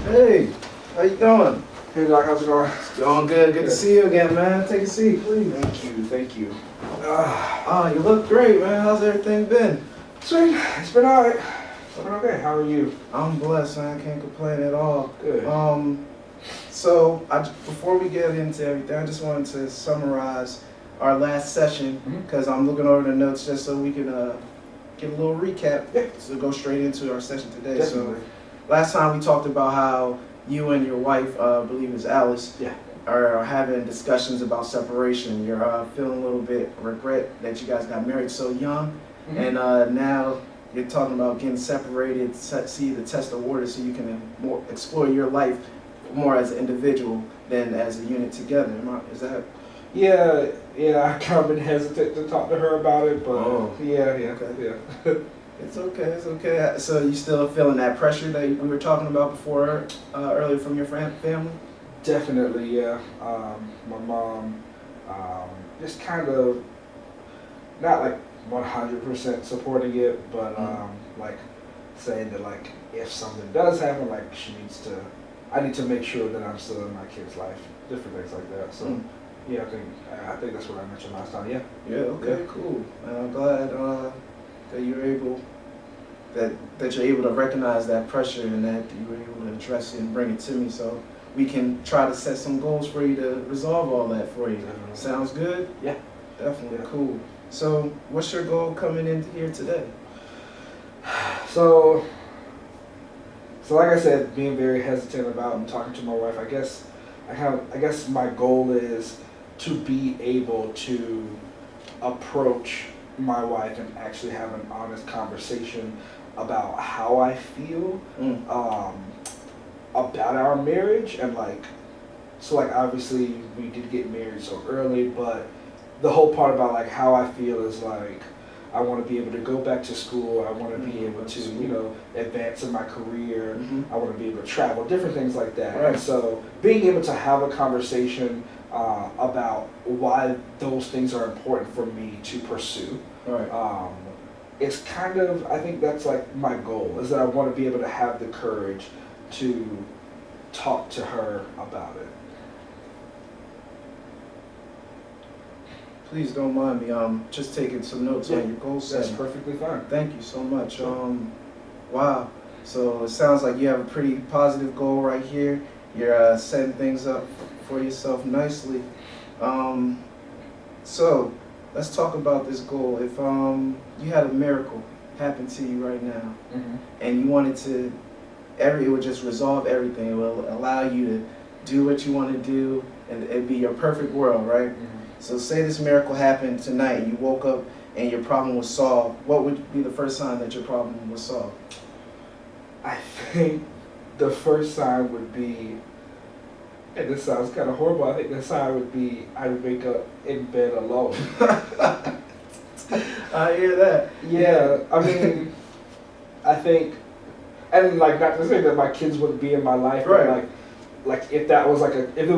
Hey, how you doing? Hey Doc, how's it going? It's going good. Good to see you again, man. Take a seat, please. Thank you. You look great, man. How's everything been? It's been alright. It's been okay. How are you? I'm blessed, man. I can't complain at all. Good. Before we get into everything, I just wanted to summarize our last session Mhm. because I'm looking over the notes just so we can get a little recap. Yeah. So go straight into our session today. Definitely. So last time we talked about how you and your wife, I believe it's Alice, Yeah. are having discussions about separation. You're feeling a little bit regret that you guys got married so young, Mhm. and now you're talking about getting separated, see the test of water, so you can more explore your life more as an individual than as a unit together. Is that? Yeah. I kind of been hesitant to talk to her about it, but Oh. yeah. It's okay. It's okay. So you still feeling that pressure that we were talking about before, earlier from your family? Definitely, yeah. My mom, just kind of not like 100% supporting it, but like saying that like if something does happen, like I need to make sure that I'm still in my kid's life, different things like that. So yeah, I think that's what I mentioned last time. Yeah. Yeah. Okay. Yeah. Cool. I'm glad that you're able that you're able to recognize that pressure and that you were able to address it and bring it to me, so we can try to set some goals for you to resolve all that for you. Definitely. Sounds good? Yeah. Definitely. Yeah. Cool. So what's your goal coming in here today? So like I said, being very hesitant about talking to my wife, I guess my goal is to be able to approach my wife and actually have an honest conversation about how I feel about our marriage, and obviously we did get married so early, but the whole part about like how I feel is like I want to be able to go back to school. I want to be able to, advance in my career. I want to be able to travel, different things like that. Right. And so being able to have a conversation about why those things are important for me to pursue. Right. It's kind of, I think that's like my goal, is that I want to be able to have the courage to talk to her about it. Please don't mind me. Just taking some notes on your goal That's setting. perfectly fine. Thank you so much. Wow. So it sounds like you have a pretty positive goal right here. You're setting things up for yourself nicely. So let's talk about this goal. If you had a miracle happen to you right now, and you wanted to, it would just resolve everything. It will allow you to do what you want to do, and it'd be your perfect world, right? So say this miracle happened tonight, and you woke up and your problem was solved. What would be the first sign that your problem was solved? I think the first sign would be, and this sounds kind of horrible, I think the sign would be I would wake up in bed alone. I hear that. Yeah, I mean, I think, and like not to say that my kids wouldn't be in my life, Right. but like if that was if it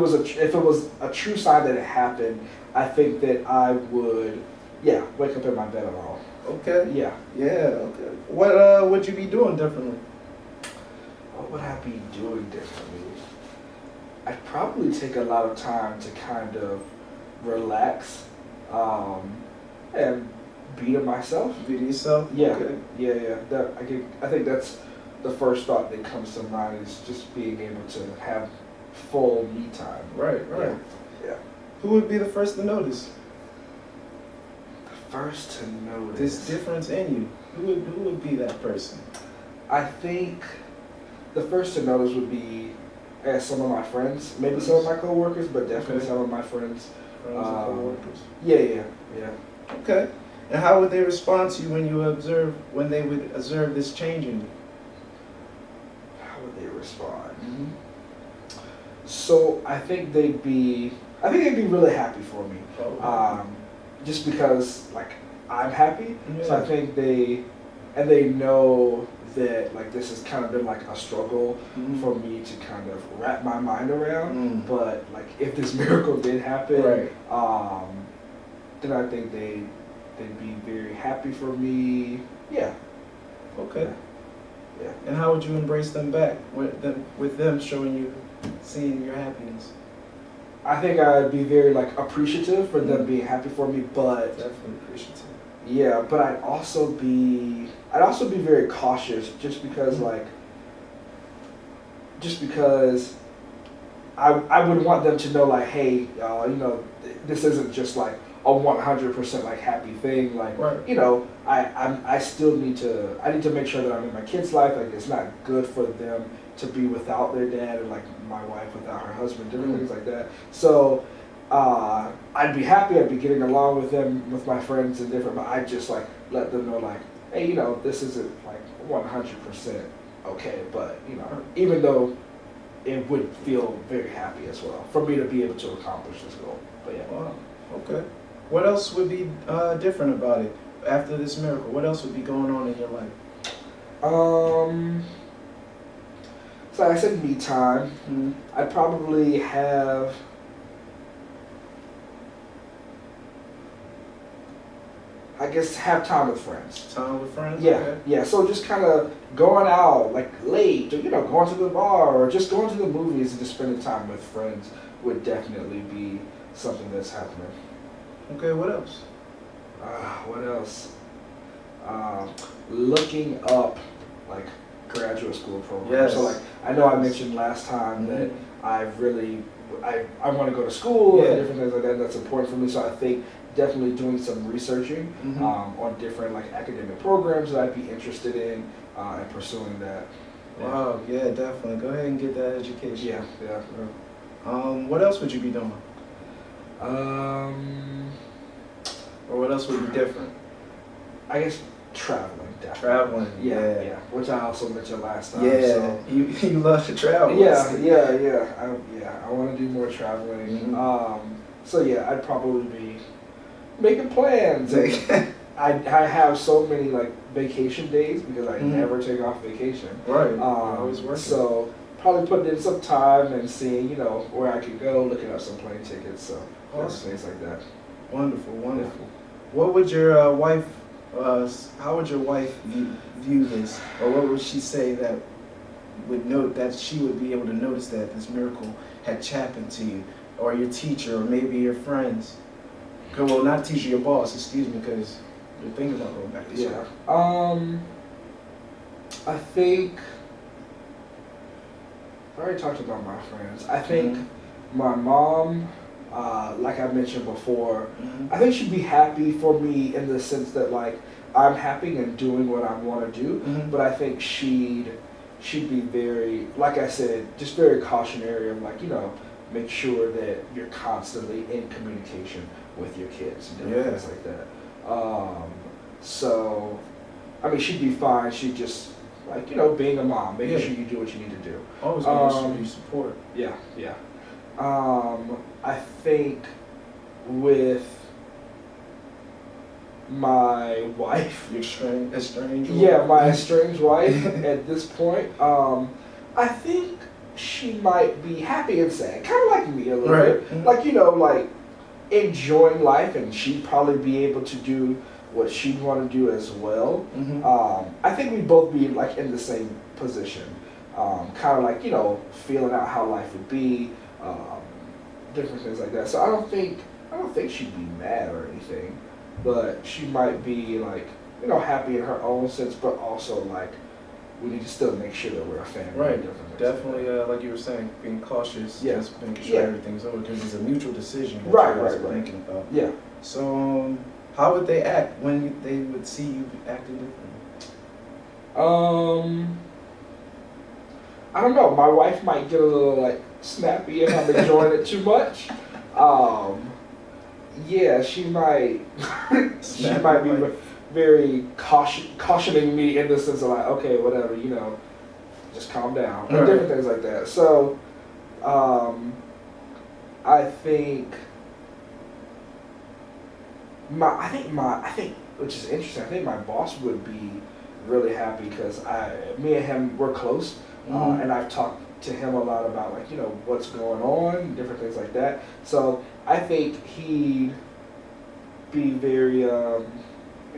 was a true sign that it happened, I think that I would, wake up in my bed alone. Okay. Yeah. Yeah, okay. What would you be doing differently? What would I be doing differently? I'd probably take a lot of time to kind of relax, and be to myself. Be to yourself? Yeah. Okay. Yeah. I think that's the first thought that comes to mind, is just being able to have full me time. Right. Yeah. Who would be the first to notice First to notice. this difference in you? Who would be that person? I think the first to notice would be some of my friends, maybe some of my coworkers, but definitely Okay. some of my friends. Friends and coworkers. Yeah. Okay. And how would they respond to you when they would observe this change in you? How would they respond? So I think they'd be really happy for me. Oh, Just because like I'm happy. So Yeah. I think they know that like this has kind of been like a struggle for me to kind of wrap my mind around. But like if this miracle did happen, Right. then I think they'd be very happy for me. Yeah. Okay. Yeah. And how would you embrace them back with them showing you, seeing your happiness? I think I'd be very like appreciative for them being happy for me, but Definitely appreciative. yeah, but I'd also be very cautious just because I would want them to know like, hey, this isn't just like a 100% like happy thing. Like, Right. I still need to make sure that I'm in my kid's life. Like, it's not good for them to be without their dad, and like my wife without her husband, different things like that. So, I'd be happy. I'd be getting along with them, with my friends and different. But I just like let them know like, hey, this isn't like 100% okay. But even though it would feel very happy as well for me to be able to accomplish this goal. But yeah. Wow. Okay. What else would be different about it after this miracle? What else would be going on in your life? So I said me time. Mm-hmm. I'd probably have time with friends. Time with friends? Yeah, Okay. yeah. So just kind of going out like late, or going to the bar, or just going to the movies and just spending time with friends would definitely be something that's happening. Okay, what else? What else? Looking up like graduate school programs. Yes. So like I know I mentioned last time that I want to go to school and different things like that. That's important for me. So I think definitely doing some researching on different like academic programs that I'd be interested in and pursuing that. Wow, yeah, definitely. Go ahead and get that education. Yeah, yeah. What else would you be doing? Or what else would be different? I guess traveling. Definitely. Traveling. Yeah. Which I also mentioned last time. Yeah, So. you love to travel. Yeah. I want to do more traveling. So yeah, I'd probably be making plans. I have so many like vacation days because I never take off vacation. Right. Always working. So probably putting in some time and seeing where I could go, looking up some plane tickets, so awesome. Things like that. Wonderful. What would your wife? How would your wife view this, or what would she say that would note that she would be able to notice that this miracle had happened to you, or your teacher, or maybe your friends? Well, not teacher, your boss. Excuse me, because you're thinking about going back to school. Yeah. I think I already talked about my friends. I think my mom. Like I mentioned before, I think she'd be happy for me in the sense that like I'm happy and doing what I want to do, but I think she'd be very, like I said, just very cautionary of like make sure that you're constantly in communication with your kids and different things like that. So I mean she'd be fine. She'd just like being a mom, making sure you do what you need to do. Always make sure you support. Yeah. I think with my wife, Your estranged my estranged wife at this point, I think she might be happy and sad, kind of like me a little bit. Like like enjoying life, and she'd probably be able to do what she'd want to do as well. I think we'd both be like in the same position, kind of like feeling out how life would be. Different things like that. So I don't think she'd be mad or anything, but she might be like happy in her own sense, but also like we need to still make sure that we're a family. Right. Definitely, like you were saying, being cautious. Yeah. Just making sure everything's over because it's a mutual decision. That Right. you guys are thinking about. Yeah. So, how would they act when they would see you acting differently? I don't know. My wife might get a little like snappy if I'm enjoying it too much. Yeah, she might. She might be very cautioning me in the sense of like, okay, whatever, just calm down, and different things like that. So, I think which is interesting. I think my boss would be really happy because me and him we're close, and I've talked to him a lot about like what's going on, different things like that. So I think he'd be very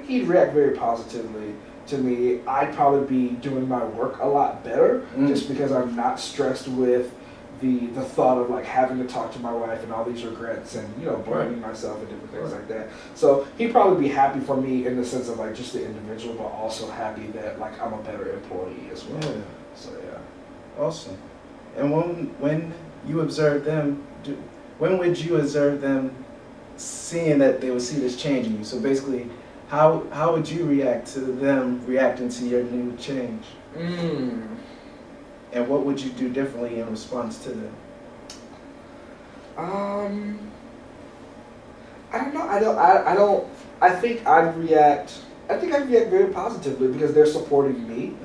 he'd react very positively to me, I'd probably be doing my work a lot better just because I'm not stressed with the thought of like having to talk to my wife and all these regrets and blaming myself and different things like that. So he'd probably be happy for me in the sense of like just the individual, but also happy that like I'm a better employee as well. Yeah. So yeah. Awesome. And when you observe them, when would you observe them seeing that they would see this change in you? So basically, how would you react to them reacting to your new change? And what would you do differently in response to them? I don't know. I think I'd react very positively because they're supporting me.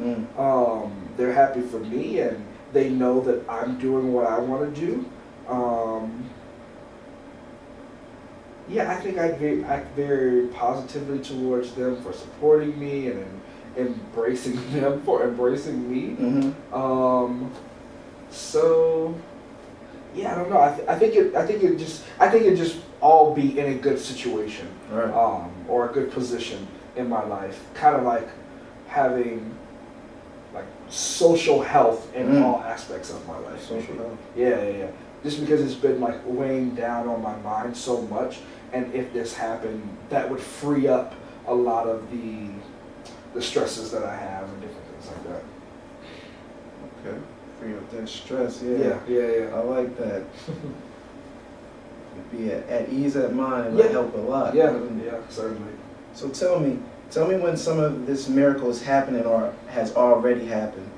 They're happy for me and they know that I'm doing what I want to do. Yeah, I think I'd act very positively towards them for supporting me and embracing them for embracing me. So yeah, I don't know. I think it just all be in a good situation, Right. or a good position in my life. Kind of like having like social health in all aspects of my life. Social health. Yeah. Just because it's been like weighing down on my mind so much, and if this happened, that would free up a lot of the stresses that I have and different things like that. Okay. Free up that stress. Yeah. Yeah. I like that. Be at ease at mind would help a lot. Yeah, certainly. So tell me when some of this miracle is happening or has already happened.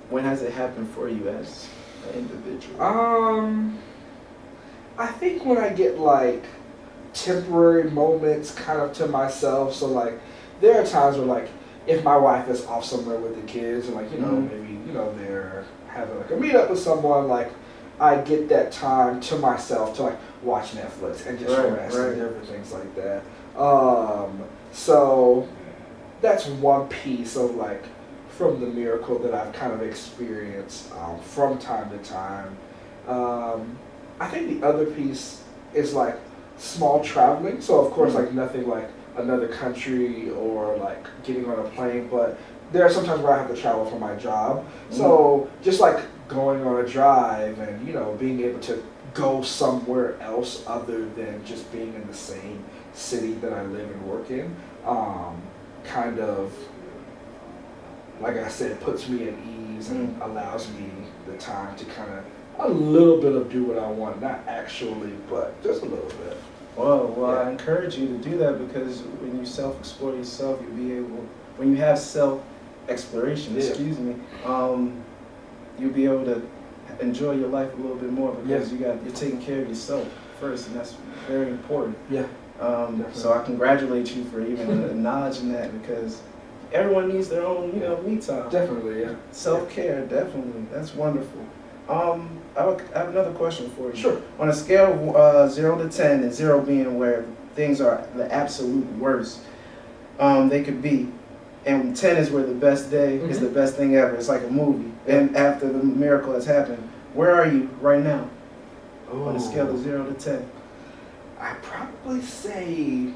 When has it happened for you as an individual? I think when I get like temporary moments kind of to myself. So like there are times where like if my wife is off somewhere with the kids and like maybe they're having like a meetup with someone, like I get that time to myself to like watch Netflix and just rest and different things like that. So that's one piece of like from the miracle that I've kind of experienced from time to time. I think the other piece is like small traveling. So of course like nothing like another country or like getting on a plane, but there are sometimes where I have to travel for my job. So just like going on a drive and being able to go somewhere else other than just being in the same city that I live and work in, kind of, like I said, puts me at ease and allows me the time to kind of a little bit of do what I want, not actually, but just a little bit. Well, I encourage you to do that because when you self-explore yourself, you'll be able, when you have self-exploration, you'll be able to enjoy your life a little bit more because you're taking care of yourself first, and that's very important. So I congratulate you for even acknowledging that because everyone needs their own, me time. Definitely, yeah. Self-care, definitely. That's wonderful. I have another question for you. Sure. On a scale of 0 to 10, and 0 being where things are the absolute worst they could be, and 10 is where the best day is the best thing ever. It's like a movie. And after the miracle has happened, where are you right now? On a scale of 0 to 10. I'd probably say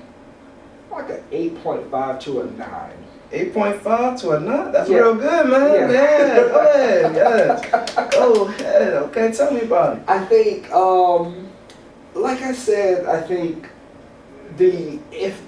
like an 8.5 to a 9. 8.5 to a 9? That's real good, man. Yeah, go ahead. Yes. Go ahead. Okay, tell me about it. I think, like I said, I think if